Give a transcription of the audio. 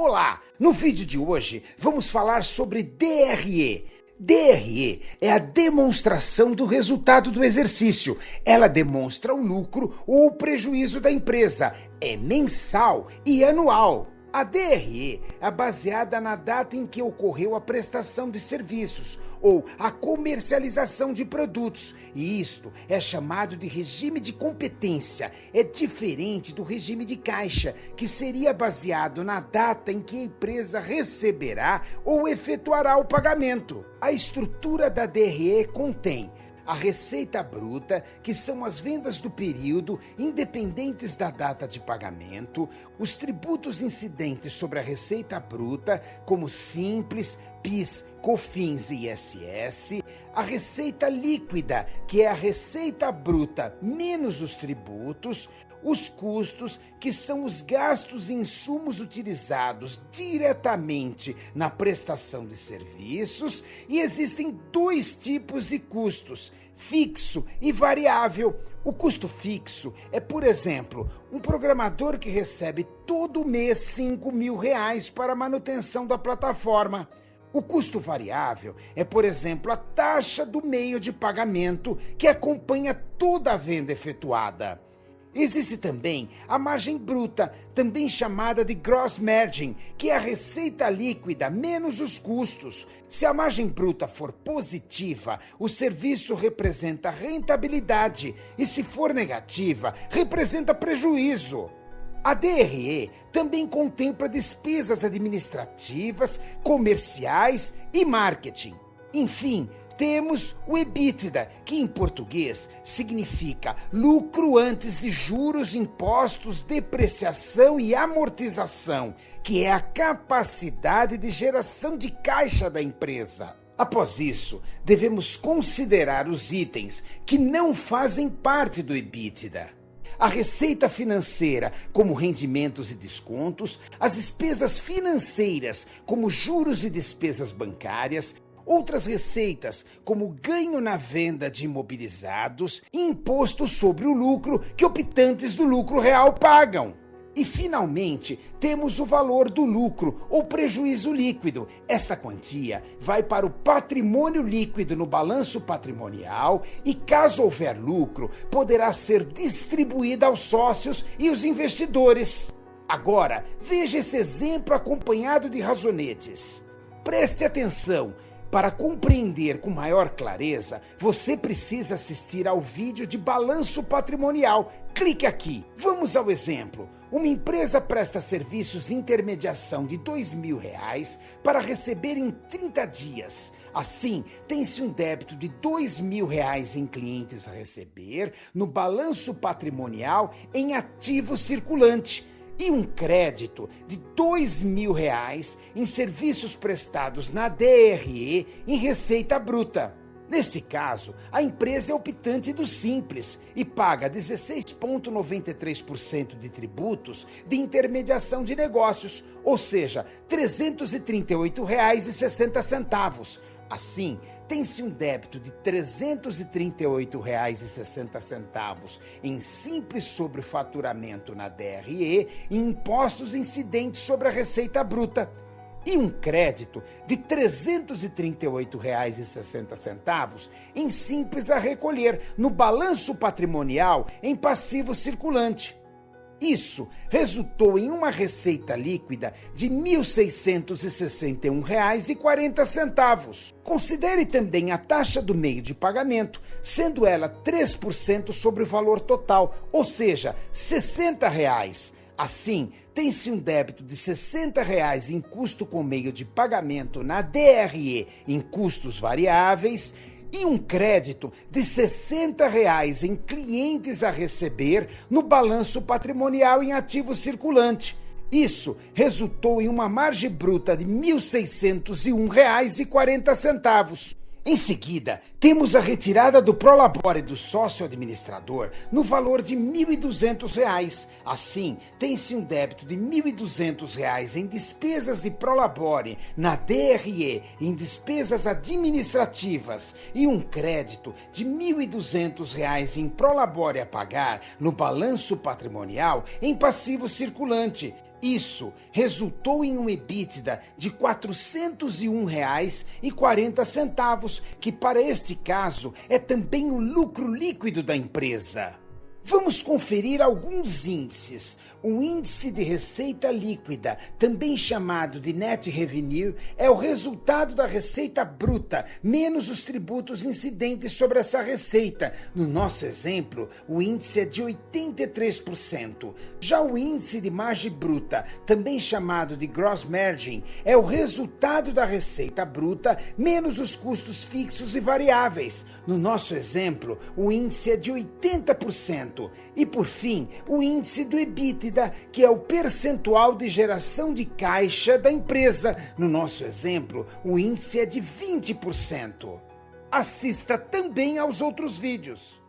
Olá! No vídeo de hoje vamos falar sobre DRE. DRE é a demonstração do resultado do exercício. Ela demonstra o lucro ou o prejuízo da empresa. É mensal e anual. A DRE é baseada na data em que ocorreu a prestação de serviços ou a comercialização de produtos, e isto é chamado de regime de competência. É diferente do regime de caixa, que seria baseado na data em que a empresa receberá ou efetuará o pagamento. A estrutura da DRE contém a receita bruta, que são as vendas do período, independentes da data de pagamento, os tributos incidentes sobre a receita bruta, como Simples, PIS, COFINS e ISS, a receita líquida, que é a receita bruta menos os tributos, os custos, que são os gastos e insumos utilizados diretamente na prestação de serviços, e existem dois tipos de custos, fixo e variável. O custo fixo é, por exemplo, um programador que recebe todo mês R$5.000 para a manutenção da plataforma. O custo variável é, por exemplo, a taxa do meio de pagamento que acompanha toda a venda efetuada. Existe também a margem bruta, também chamada de gross margin, que é a receita líquida menos os custos. Se a margem bruta for positiva, o serviço representa rentabilidade, e se for negativa, representa prejuízo. A DRE também contempla despesas administrativas, comerciais e marketing. Enfim, temos o EBITDA, que em português significa lucro antes de juros, impostos, depreciação e amortização, que é a capacidade de geração de caixa da empresa. Após isso, devemos considerar os itens que não fazem parte do EBITDA. A receita financeira, como rendimentos e descontos, as despesas financeiras, como juros e despesas bancárias, outras receitas, como ganho na venda de imobilizados e imposto sobre o lucro que optantes do lucro real pagam. E, finalmente, temos o valor do lucro ou prejuízo líquido. Esta quantia vai para o patrimônio líquido no balanço patrimonial e, caso houver lucro, poderá ser distribuída aos sócios e os investidores. Agora, veja esse exemplo acompanhado de razonetes. Preste atenção. Para compreender com maior clareza, você precisa assistir ao vídeo de balanço patrimonial. Clique aqui. Vamos ao exemplo. Uma empresa presta serviços de intermediação de R$2.000 para receber em 30 dias. Assim, tem-se um débito de R$2.000 em clientes a receber no balanço patrimonial em ativo circulante, e um crédito de R$2.000 em serviços prestados na DRE em receita bruta. Neste caso, a empresa é optante do Simples e paga 16,93% de tributos de intermediação de negócios, ou seja, R$338,60. Assim, tem-se um débito de R$338,60 em Simples sobre o faturamento na DRE e impostos incidentes sobre a receita bruta, e um crédito de R$338,60 em Simples a recolher no balanço patrimonial em passivo circulante. Isso resultou em uma receita líquida de R$1.661,40. Considere também a taxa do meio de pagamento, sendo ela 3% sobre o valor total, ou seja, R$60. Assim, tem-se um débito de R$60 em custo com meio de pagamento na DRE em custos variáveis e um crédito de R$60 em clientes a receber no balanço patrimonial em ativo circulante. Isso resultou em uma margem bruta de R$1.601,40. Em seguida, temos a retirada do prolabore do sócio administrador no valor de R$1.200. Assim, tem-se um débito de R$1.200 em despesas de prolabore na DRE em despesas administrativas e um crédito de R$1.200 em prolabore a pagar no balanço patrimonial em passivo circulante. Isso resultou em um EBITDA de R$ 401,40, que para este caso é também o lucro líquido da empresa. Vamos conferir alguns índices. O índice de receita líquida, também chamado de Net Revenue, é o resultado da receita bruta, menos os tributos incidentes sobre essa receita. No nosso exemplo, o índice é de 83%. Já o índice de margem bruta, também chamado de Gross Margin, é o resultado da receita bruta, menos os custos fixos e variáveis. No nosso exemplo, o índice é de 80%. E, por fim, o índice do EBITDA, que é o percentual de geração de caixa da empresa. No nosso exemplo, o índice é de 20%. Assista também aos outros vídeos.